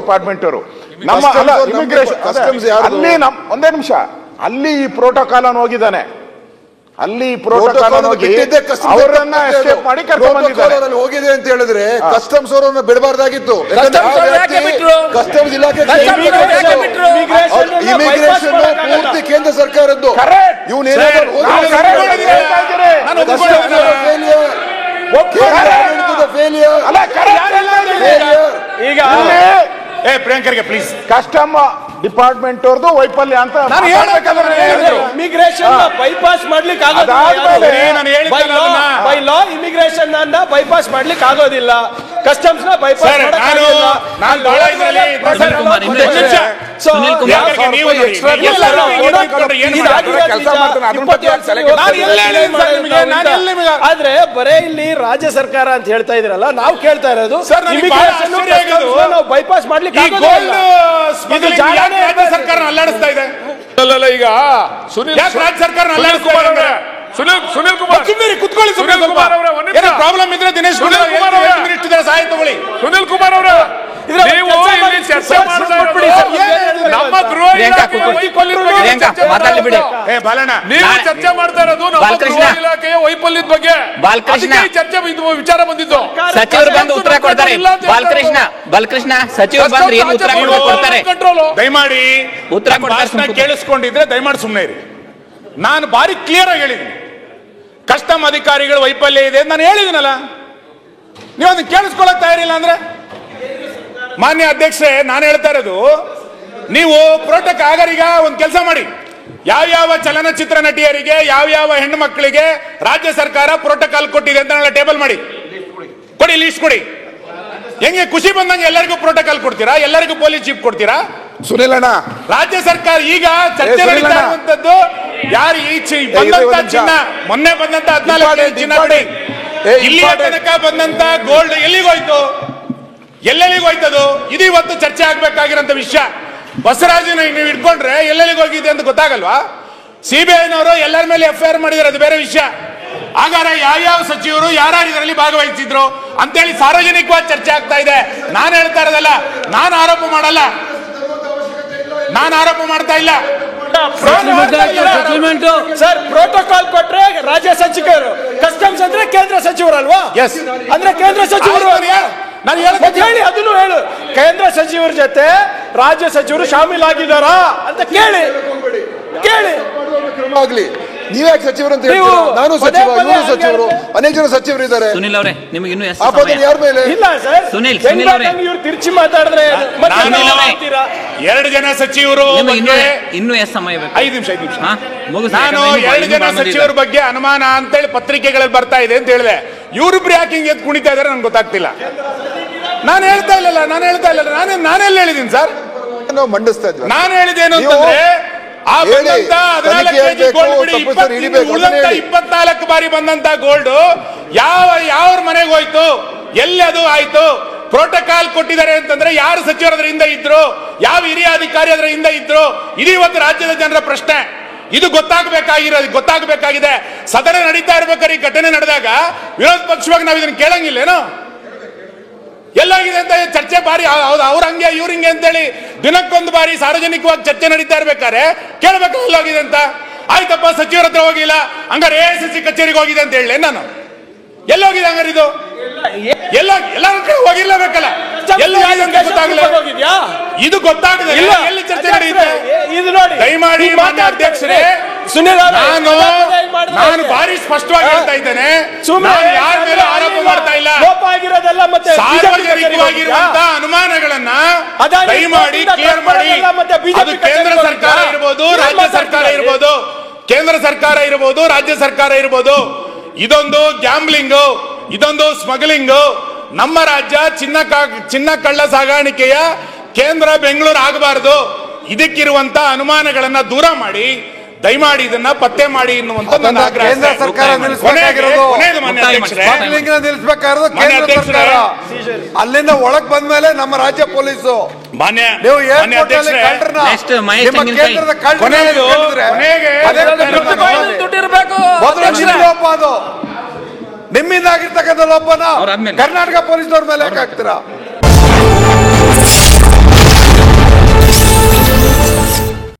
Department ಅವರು ನಮ್ಮ immigration ಅಲ್ಲಿ ಒಂದೇ ನಿಮಿಷ ಅಲ್ಲಿ ಈ ಪ್ರೋಟೋಕಾಲ್ ಅನ್ನು ಹೋಗಿದ್ದಾನೆ ಅಲ್ಲಿ ಪ್ರೋಟೋಕಾಲ್ ಅವರನ್ನ ಎಸ್ಕೇಪ್ ಮಾಡಿ ಕರ್ಕೊಂಡು ಬಂದಿದ್ದಾರೆ ಹೋಗಿದೆ ಅಂತ ಹೇಳಿದ್ರೆ ಕಸ್ಟಮ್ಸ್ ಅವರನ್ನ ಬಿಡಬಾರ್ದಾಗಿತ್ತು ಕಸ್ಟಮ್ಸ್ ಇಲಾಖೆ ಇಮಿಗ್ರೇಷನ್ ಪೂರ್ತಿ ಕೇಂದ್ರ ಸರ್ಕಾರದ್ದು ಈಗ ಪ್ರಿಯಾಂಕರ್ಗೆ ಪ್ಲೀಸ್ ಕಸ್ಟಮ್ ಡಿಪಾರ್ಟ್ಮೆಂಟ್ ಅವ್ರದ್ದು ವೈಫಲ್ಯ ಅಂತ ಇಮಿಗ್ರೇಷನ್ ಬೈಪಾಸ್ ಮಾಡ್ಲಿಕ್ಕೆ ಬೈ ಲಾ ಇಮಿಗ್ರೇಷನ್ ಅನ್ನ ಬೈಪಾಸ್ ಮಾಡ್ಲಿಕ್ಕೆ ಆಗೋದಿಲ್ಲ ಕಸ್ಟಮ್ಸ್ ನ ಬೈಪಾಸ್ ಆದ್ರೆ ಬರೇ ಇಲ್ಲಿ ರಾಜ್ಯ ಸರ್ಕಾರ ಅಂತ ಹೇಳ್ತಾ ಇದ್ರಲ್ಲ ನಾವು ಕೇಳ್ತಾ ಇರೋದು ನಾವು ಬೈಪಾಸ್ ಮಾಡ್ಲಿಕ್ಕೆ ರಾಜ್ಯ ಸರ್ಕಾರ ಅಲ್ಲಾಡಿಸ್ತಾ ಇದೆ ಈಗ ರಾಜ್ಯ ಸರ್ಕಾರ ಸುನಿಲ್ ಕುಮಾರ್ ಕುತ್ಕೊಳ್ಳಿ ಪ್ರಾಬ್ಲಮ್ ಇದ್ರೆ ದಿನೇಶ್ ಗುಂಡೂರಾವ್ ಸಹಾಯ ತಗೊಳ್ಳಿ ಸುನಿಲ್ ಕುಮಾರ್ ಅವರ ನೀವು ಇಲ್ಲಿ ಚರ್ಚೆ ನಮ್ಮ ಗೃಹ ನೀವು ಚರ್ಚೆ ಮಾಡ್ತಾ ಇರೋದು ನಮ್ಮ ಗೃಹ ಇಲಾಖೆಯ ವೈಫಲ್ಯದ ಬಗ್ಗೆ ಚರ್ಚೆ ವಿಚಾರ ಬಂದಿದ್ದು ಸಚಿವರು ಬಂದು ಉತ್ತರ ಕೊಡ್ತಾರೆ ಬಾಲಕೃಷ್ಣ ಸಚಿವರು ಬಂದ್ರೆ ಏನು ಉತ್ತರ ಕೊಡ್ತಾರೆ ದಯಮಾಡಿ ಉತ್ತರ ಕೇಳಿಸ್ಕೊಂಡಿದ್ರೆ ದಯಮಾಡಿ ಸುಮ್ಮನೆ ಇರಿ ನಾನು ಬಾರಿ ಕ್ಲಿಯರ್ ಆಗಿ ಹೇಳಿದ್ದೀನಿ ಕಸ್ಟಮ್ ಅಧಿಕಾರಿಗಳ ವೈಫಲ್ಯ ಇದೆ ನಾನು ಹೇಳಿದ್ದೀನಲ್ಲ ನೀವು ಅದನ್ನ ಕೇಳಿಸ್ಕೊಳಕ್ ತಯಾರಿಲ್ಲ ಅಂದ್ರೆ ಮಾನ್ಯ ಅಧ್ಯಕ್ಷರೇ ನಾನು ಹೇಳ್ತಾ ಇರೋದು ನೀವು ಪ್ರೋಟೋಕಾಲ್ ಆಗರೀಗ ಒಂದು ಕೆಲಸ ಮಾಡಿ ಯಾವ ಚಲನಚಿತ್ರ ನಟಿಯರಿಗೆ ಯಾವ ಹೆಣ್ಣು ಮಕ್ಕಳಿಗೆ ರಾಜ್ಯ ಸರ್ಕಾರ ಪ್ರೋಟೋಕಾಲ್ ಕೊಟ್ಟಿದೆ ಅಂತ ನಾಳೆ ಟೇಬಲ್ ಮಾಡಿ ಕೊಡಿ ಲೀಸ್ಟ್ ಕೊಡಿ ಹೆಂಗೆ ಖುಷಿ ಬಂದಂಗೆ ಎಲ್ಲರಿಗೂ ಪ್ರೋಟೋಕಾಲ್ ಕೊಡ್ತೀರಾ ಎಲ್ಲರಿಗೂ ಪೊಲೀಸ್ ಜೀಪ್ ಕೊಡ್ತೀರಾ ಸುನಿಲ್ ಅಣ್ಣ ರಾಜ್ಯ ಸರ್ಕಾರ ಈಗ ಚರ್ಚೆ ನಡೀತಾ ಇರುವಂತದ್ದು ಯಾರು ಬಂದಂತ ಚಿನ್ನ ಮೊನ್ನೆ ಬಂದಂತ 14 ಚಿನ್ನ ಕೊಡಿ ಇಲ್ಲಿಯ ತನಕ ಬಂದಂತ ಗೋಲ್ಡ್ ಎಲ್ಲಿಗೋಯ್ತು ಎಲ್ಲೆಲ್ಲಿಗೋಯ್ತದು ಇದು ಇವತ್ತು ಚರ್ಚೆ ಆಗ್ಬೇಕಾಗಿರೋಂಥ ವಿಷಯ ಬಸವರಾಜನ ನೀವು ಇಟ್ಕೊಂಡ್ರೆ ಎಲ್ಲೆಲ್ಲಿಗೆ ಹೋಗಿದೆ ಅಂತ ಗೊತ್ತಾಗಲ್ವಾ ಸಿಬಿಐನವರು ಎಲ್ಲರ ಮೇಲೆ FIR ಮಾಡಿದಾರೆ ಅದು ಬೇರೆ ವಿಷಯ ಹಾಗಾದ್ರೆ ಯಾವ ಸಚಿವರು ಯಾರು ಇದರಲ್ಲಿ ಭಾಗವಹಿಸಿದ್ರು ಅಂತೇಳಿ ಸಾರ್ವಜನಿಕವಾಗಿ ಚರ್ಚೆ ಆಗ್ತಾ ಇದೆ ನಾನು ಹೇಳ್ತಾ ಇರೋದಲ್ಲ ನಾನು ಆರೋಪ ಮಾಡಲ್ಲ ನಾನು ಆರೋಪ ಮಾಡ್ತಾ ಇಲ್ಲ ಸರ್ ಪ್ರೋಟೋಕಾಲ್ ಕೊಟ್ರೆ ರಾಜ್ಯ ಸಚಿವರು ಕಸ್ಟಮ್ಸ್ ಅಂದ್ರೆ ಕೇಂದ್ರ ಸಚಿವರಲ್ವಾ ಅಂದ್ರೆ ಕೇಂದ್ರ ಸಚಿವರು ನಾನು ಹೇಳಿ ಅದನ್ನು ಹೇಳು ಕೇಂದ್ರ ಸಚಿವರ ಜೊತೆ ರಾಜ್ಯ ಸಚಿವರು ಶಾಮೀಲಾಗಿದ್ದಾರಾ ಅಂತ ಕೇಳಿ ಆಗ್ಲಿ ನೀವ್ಯಾಕೆ ಸಚಿವರು ಅಂತ ಹೇಳ್ತೀರಾ ನಾನು ಸಚಿವ ಇವರು ಸಚಿವರು ಅನೇಕ ಜನ ಸಚಿವರು ಇದ್ದಾರೆ ಸುನಿಲ್ ಅವರೇ ನಿಮಗೆ ಇನ್ನೂ ಯಾರ ಮೇಲೆ ಇಲ್ಲ ಸರ್ ಸುನಿಲ್ ಇವ್ರು ತಿರ್ಚಿ ಮಾತಾಡಿದ್ರೆ 2 ಜನ ಸಚಿವರು ಇನ್ನೂ ಎಷ್ಟು ಸಮಯ ಬೇಕು 5 ನಿಮಿಷ ನಾನು 2 ಜನ ಸಚಿವರ ಬಗ್ಗೆ ಅನುಮಾನ ಅಂತೇಳಿ ಪತ್ರಿಕೆಗಳಲ್ಲಿ ಬರ್ತಾ ಇದೆ ಅಂತ ಹೇಳಿದೆ ಇವ್ರಿಬ್ರು ಯಾಕೆ ಹಿಂಗೆ ಎದ್ದು ಕುಣಿತಾ ಇದಾರೆ ನನ್ಗೆ ಗೊತ್ತಾಗ್ತಿಲ್ಲ ನಾನು ಹೇಳ್ತಾ ಇಲ್ಲ ನಾನೆಲ್ಲ ಹೇಳಿದ್ದೀನಿ ಸರ್ ಮಂಡಿಸ್ತಾ ಇದ್ವಿ ನಾನು ಹೇಳಿದ್ದೇನು ಅಂತಂದ್ರೆ ಆ ಬಂದಂತ 24 ಬಾರಿ ಬಂದಂತ ಗೋಲ್ಡ್ ಯಾವ ಮನೆಗೆ ಹೋಯ್ತು ಎಲ್ಲಿ ಅದು ಆಯ್ತು ಪ್ರೋಟೋಕಾಲ್ ಕೊಟ್ಟಿದ್ದಾರೆ ಅಂತಂದ್ರೆ ಯಾರು ಸಚಿವರು ಅದರ ಹಿಂದೆ ಇದ್ರು ಯಾವ ಹಿರಿಯ ಅಧಿಕಾರಿ ಅದರ ಹಿಂದೆ ಇದ್ರು ಇದು ಇವತ್ತು ರಾಜ್ಯದ ಜನರ ಪ್ರಶ್ನೆ ಇದು ಗೊತ್ತಾಗಬೇಕಾಗಿದೆ ಸದನ ನಡೀತಾ ಇರ್ಬೇಕಾದ್ರೆ ಈ ಘಟನೆ ನಡೆದಾಗ ವಿರೋಧ ಪಕ್ಷವಾಗಿ ನಾವು ಇದನ್ನ ಕೇಳಂಗಿಲ್ಲೇನೋ ಎಲ್ಲಾಗಿದೆ ಅಂತ ಚರ್ಚೆ ಬಾರಿ ಅವ್ರ ಹಂಗೆ ಇವ್ರ ಹಿಂಗೆ ಅಂತೇಳಿ ದಿನಕ್ಕೊಂದು ಬಾರಿ ಸಾರ್ವಜನಿಕವಾಗಿ ಚರ್ಚೆ ನಡೀತಾ ಇರ್ಬೇಕಾದ್ರೆ ಕೇಳಬೇಕು ಎಲ್ಲೋಗಿದೆ ಅಂತ ಆಯ್ತಪ್ಪ ಸಚಿವರ ಹತ್ರ ಹೋಗಿಲ್ಲ ಹಂಗಾರೆ AICC ಕಚೇರಿಗೆ ಹೋಗಿದೆ ಅಂತ ಹೇಳಿ ನಾನು ಎಲ್ಲೋಗಿದೆ ಹಂಗಾರೆ ಇದು ಎಲ್ಲ ಹೋಗಿರ್ಲೇಬೇಕಲ್ಲ ಇದು ಗೊತ್ತಾಗದೆ ಎಲ್ಲಿ ಚರ್ಚೆ ನಡೆಯುತ್ತೆ ದಯಮಾಡಿ ಮಾನ್ಯ ಅಧ್ಯಕ್ಷರೇ ನಾನು ಬಾರಿ ಸ್ಪಷ್ಟವಾಗಿ ಹೇಳ್ತಾ ಇದ್ದೇನೆ ಯಾರ ಮೇಲೆ ಆರೋಪ ಮಾಡ್ತಾ ಇಲ್ಲ ಸಾರ್ವಜನಿಕವಾಗಿರುವಂತಹ ಅನುಮಾನಗಳನ್ನ ದಯಮಾಡಿ ಕ್ಲಿಯರ್ ಮಾಡಿ ಅದು ಕೇಂದ್ರ ಸರ್ಕಾರ ಇರ್ಬೋದು ರಾಜ್ಯ ಸರ್ಕಾರ ಇರ್ಬೋದು ರಾಜ್ಯ ಸರ್ಕಾರ ಇರ್ಬೋದು ಇದೊಂದು ಗ್ಯಾಂಬ್ಲಿಂಗು ಇದೊಂದು ಸ್ಮಗ್ಲಿಂಗು ನಮ್ಮ ರಾಜ್ಯ ಚಿನ್ನ ಕಳ್ಳ ಸಾಗಾಣಿಕೆಯ ಕೇಂದ್ರ ಬೆಂಗಳೂರು ಆಗಬಾರದು ಇದಕ್ಕಿರುವಂತ ಅನುಮಾನಗಳನ್ನ ದೂರ ಮಾಡಿ ದಯಮಾಡಿ ಇದನ್ನ ಪತ್ತೆ ಮಾಡಿ ಎನ್ನುವಂತ ಕೇಂದ್ರ ಸರ್ಕಾರ ಅಲ್ಲಿಂದ ಒಳಗ್ ಬಂದ್ಮೇಲೆ ನಮ್ಮ ರಾಜ್ಯ ಪೊಲೀಸು ನಿಮ್ಮಿಂದ ಆಗಿರ್ತಕ್ಕಂಥ ಲೋಪನ ಕರ್ನಾಟಕ ಪೊಲೀಸ್ನವ್ರ ಮೇಲೆ ಹಾಕ್ತೀರಾ?